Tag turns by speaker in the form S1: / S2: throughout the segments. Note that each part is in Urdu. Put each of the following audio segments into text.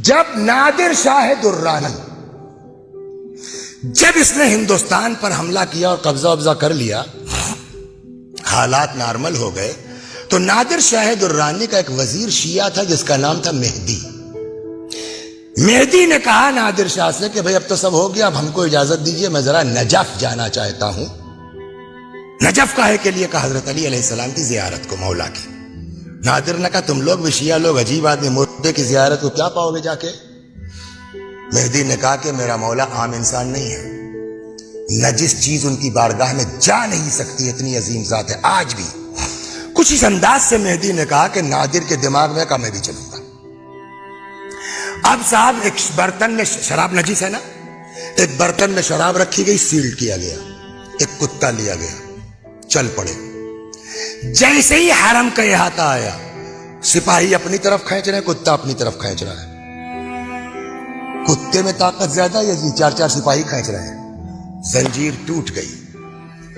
S1: جب نادر شاہ درانی جب اس نے ہندوستان پر حملہ کیا اور قبضہ وبضہ کر لیا، حالات نارمل ہو گئے، تو نادر شاہ درانی کا ایک وزیر شیعہ تھا جس کا نام تھا مہدی۔ مہدی نے کہا نادر شاہ سے کہ بھئی اب تو سب ہو گیا، اب ہم کو اجازت دیجئے، میں ذرا نجف جانا چاہتا ہوں۔ نجف کاہے کے لیے؟ کہا حضرت علی علیہ السلام کی زیارت کو، مولا کی۔ نادر نے کہا تم لوگ بھی شیعہ لوگ عجیب آدمی، مردے کی زیارت کو کیا پاؤ گے جا کے؟ مہدی نے کہا کہ میرا مولا عام انسان نہیں ہے، نجس چیز ان کی بارگاہ میں جا نہیں سکتی، اتنی عظیم ذات ہے۔ آج بھی کچھ اس انداز سے مہدی نے کہا کہ نادر کے دماغ میں کہا میں بھی چلوں گا۔ اب صاحب ایک برتن میں شراب، نجس ہے نا، ایک برتن میں شراب رکھی گئی، سیل کیا گیا، ایک کتا لیا گیا، چل پڑے۔ جیسے ہی حرم کا احاطہ آیا، سپاہی اپنی طرف کھینچ رہے ہیں، کتا اپنی طرف کھینچ رہا ہے۔ کتے میں طاقت زیادہ یا جی چار چار سپاہی کھینچ رہے ہیں؟ زنجیر ٹوٹ گئی،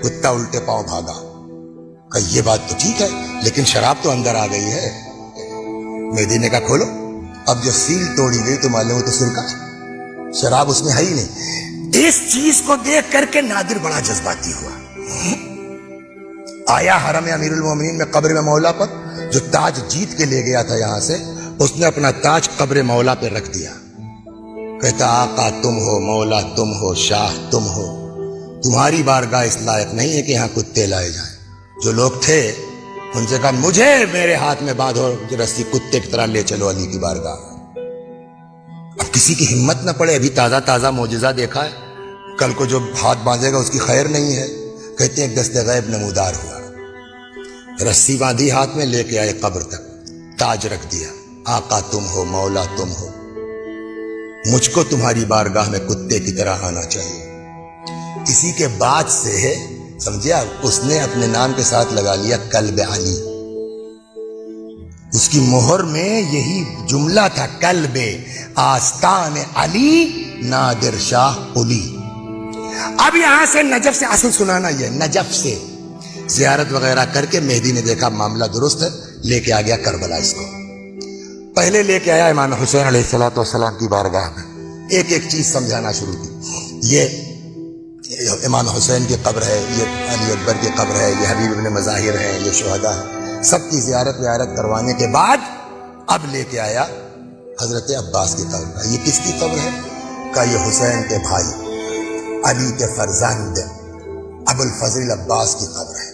S1: کتا الٹے پاؤں بھاگا۔ کہ یہ بات تو ٹھیک ہے لیکن شراب تو اندر آ گئی ہے۔ مہدی نے کہا کھولو۔ اب جو سیل توڑی گئی تو معلوم تو سرکہ ہے، شراب اس میں ہے ہی نہیں۔ اس چیز کو دیکھ کر کے نادر بڑا جذباتی ہوا، آیا حرم امیر المومنین میں قبر میں مولا پر، جو تاج جیت کے لے گیا تھا یہاں سے، اس نے اپنا تاج قبر مولا پہ رکھ دیا۔ کہتا آقا تم ہو، مولا تم ہو، شاہ تم ہو، تمہاری بارگاہ اس لائق نہیں ہے کہ یہاں کتے لائے جائیں۔ جو لوگ تھے ان سے کہا مجھے میرے ہاتھ میں باندھو رسی، کتے کی طرح لے چلو علی کی بارگاہ۔ اب کسی کی ہمت نہ پڑے، ابھی تازہ تازہ معجزہ دیکھا ہے، کل کو جو ہاتھ باندھے گا اس کی خیر نہیں ہے۔ کہتے ہیں ایک دست غیب نمودار ہوا، رسی باندھی ہاتھ میں، لے کے آئے قبر تک، تاج رکھ دیا۔ آقا تم ہو، مولا تم ہو، مجھ کو تمہاری بارگاہ میں کتے کی طرح آنا چاہیے۔ اسی کے بعد سے ہے سمجھے آپ، اس نے اپنے نام کے ساتھ لگا لیا کلب علی۔ اس کی مہر میں یہی جملہ تھا، کلب آستان علی نادر شاہ قلی۔ اب یہاں سے نجف سے اصل سنانا، یہ نجف سے زیارت وغیرہ کر کے مہدی نے دیکھا معاملہ درست ہے، لے کے آ گیا کربلا۔ اس کو پہلے لے کے آیا امام حسین علیہ السلام کی بارگاہ میں، ایک ایک چیز سمجھانا شروع کی۔ یہ امام حسین کی قبر ہے، یہ علی اکبر کی قبر ہے، یہ حبیب ابن مظاہر ہے، یہ شہداء ہے، سب کی زیارت ویارت کروانے کے بعد اب لے کے آیا حضرت عباس کی قبر۔ یہ کس کی قبر ہے؟ کہ یہ حسین کے بھائی علی کے فرزند ابو الفضل عباس کی قبر ہے۔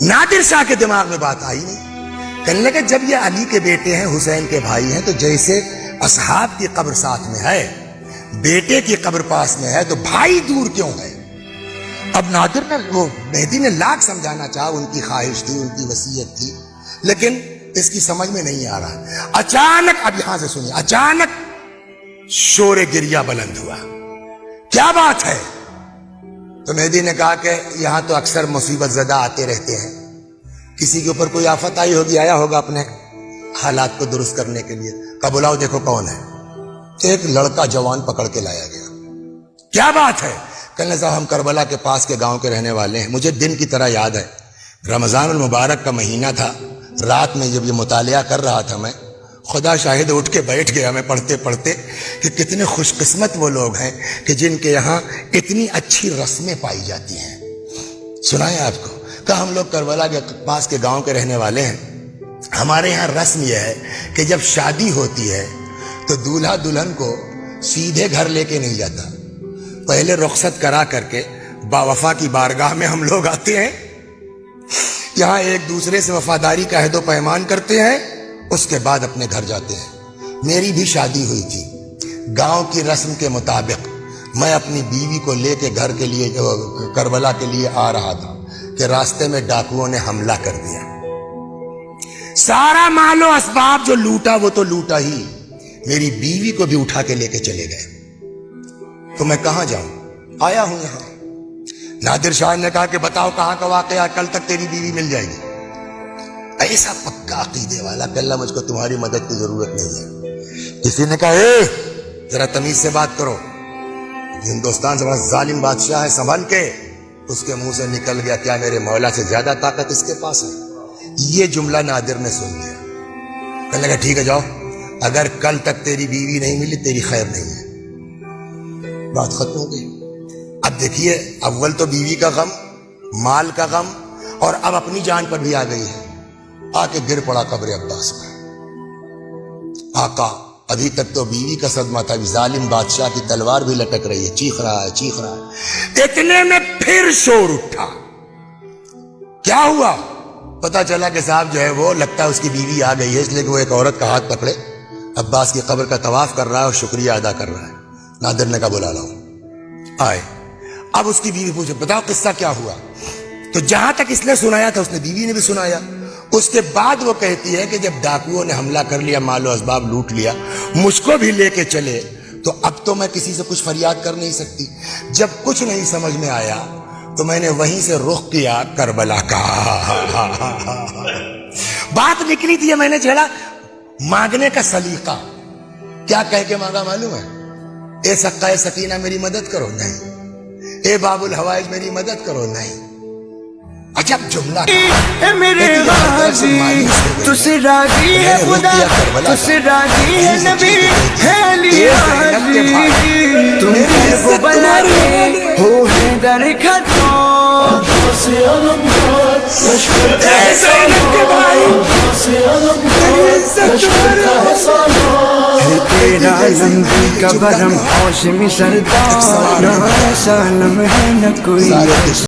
S1: نادر شاہ کے دماغ میں بات آئی نہیں، کہنے لگے جب یہ علی کے بیٹے ہیں، حسین کے بھائی ہیں، تو جیسے اصحاب کی قبر ساتھ میں ہے، بیٹے کی قبر پاس میں ہے، تو بھائی دور کیوں ہے؟ اب نادر نے، وہ مہدی نے لاکھ سمجھانا چاہا، ان کی خواہش تھی، ان کی وصیت تھی، لیکن اس کی سمجھ میں نہیں آ رہا۔ اچانک، اب یہاں سے سنیے، اچانک شور گریہ بلند ہوا۔ کیا بات ہے؟ تو مہدی نے کہا کہ یہاں تو اکثر مصیبت زدہ آتے رہتے ہیں، کسی کے اوپر کوئی آفت آئی ہوگی، آیا ہوگا اپنے حالات کو درست کرنے کے لیے۔ کہا بلاؤ دیکھو کون ہے۔ ایک لڑکا جوان پکڑ کے لایا گیا۔ کیا بات ہے؟ کہنے صاحب ہم کربلا کے پاس کے گاؤں کے رہنے والے ہیں، مجھے دن کی طرح یاد ہے، رمضان المبارک کا مہینہ تھا، رات میں جب یہ مطالعہ کر رہا تھا میں، خدا شاہد اٹھ کے بیٹھ گیا میں پڑھتے پڑھتے کہ کتنے خوش قسمت وہ لوگ ہیں کہ جن کے یہاں اتنی اچھی رسمیں پائی جاتی ہیں۔ سنائیں آپ کو، کہ ہم لوگ کربلا کے پاس کے گاؤں کے رہنے والے ہیں، ہمارے یہاں رسم یہ ہے کہ جب شادی ہوتی ہے تو دولہا دلہن کو سیدھے گھر لے کے نہیں جاتا، پہلے رخصت کرا کر کے باوفا کی بارگاہ میں ہم لوگ آتے ہیں، یہاں ایک دوسرے سے وفاداری کا عہد و پیمان کرتے ہیں، اس کے بعد اپنے گھر جاتے ہیں۔ میری بھی شادی ہوئی تھی، گاؤں کی رسم کے مطابق میں اپنی بیوی کو لے کے گھر کے لیے، کربلا کے لیے آ رہا تھا کہ راستے میں ڈاکوؤں نے حملہ کر دیا، سارا مال و اسباب جو لوٹا وہ تو لوٹا ہی، میری بیوی کو بھی اٹھا کے لے کے چلے گئے۔ تو میں کہاں جاؤں؟ آیا ہوں یہاں۔ نادر شاہ نے کہا کہ بتاؤ کہاں کا واقعہ، کل تک تیری بیوی مل جائے گی۔ ایسا پکا عقیدے والا کہ اللہ مجھ کو تمہاری مدد کی ضرورت نہیں ہے۔ کسی نے کہا اے ذرا تمیز سے بات کرو، ہندوستان سے بڑا ظالم بادشاہ ہے، سنبھل کے۔ اس کے منہ سے نکل گیا کیا میرے مولا سے زیادہ طاقت اس کے پاس ہے؟ یہ جملہ نادر نے سن لیا، کہنے لگا ٹھیک ہے جاؤ، اگر کل تک تیری بیوی نہیں ملی تیری خیر نہیں ہے. بات ختم ہو گئی. اب دیکھیے اول تو بیوی کا غم, مال کا غم, اور اب اپنی جان پر بھی آ گئی ہے. آ کے گر پڑا قبر عباس پر. آقا ابھی تک تو بیوی کا صدمہ تھا, ظالم بادشاہ کی تلوار بھی لٹک رہی ہے, چیخ رہا ہے چیخ رہا ہے. اتنے میں پھر شور اٹھا. کیا ہوا؟ پتا چلا کہ صاحب جو ہے وہ لگتا ہے اس کی بیوی آ گئی ہے, اس لیے کہ وہ ایک عورت کا ہاتھ پکڑے عباس کی قبر کا طواف کر رہا ہے اور شکریہ ادا کر رہا ہے. نادر نے کہا بلا لاؤ. آئے. اب اس کی بیوی پوچھے بتاؤ قصہ کیا ہوا؟ تو جہاں تک اس نے سنایا تھا اس نے بیوی نے بھی سنایا. اس کے بعد وہ کہتی ہے کہ جب ڈاکوؤں نے حملہ کر لیا, مال و اسباب لوٹ لیا, مجھ کو بھی لے کے چلے, تو اب تو میں کسی سے کچھ فریاد کر نہیں سکتی. جب کچھ نہیں سمجھ میں آیا تو میں نے وہیں سے رخ کیا کربلا کا. بات نکلی تھی, میں نے چھیڑا مانگنے کا سلیقہ. کیا کہہ کے مانگا معلوم ہے؟ اے سقائے سکینہ میری مدد کرو, نہیں. اے باب الحوائج میری مدد کرو, نہیں. عجب جملہ
S2: اے میرے غازی تو سے راضی ہے خدا, تو سے راضی ہے نبی ہے علی راضی. تم کو بلا کے ہو ہے در ختم سے علمدار مشکل کا ہے تیرا لمبی کا برم ہاشمی سردار. نہ سالم ہے نہ کوئی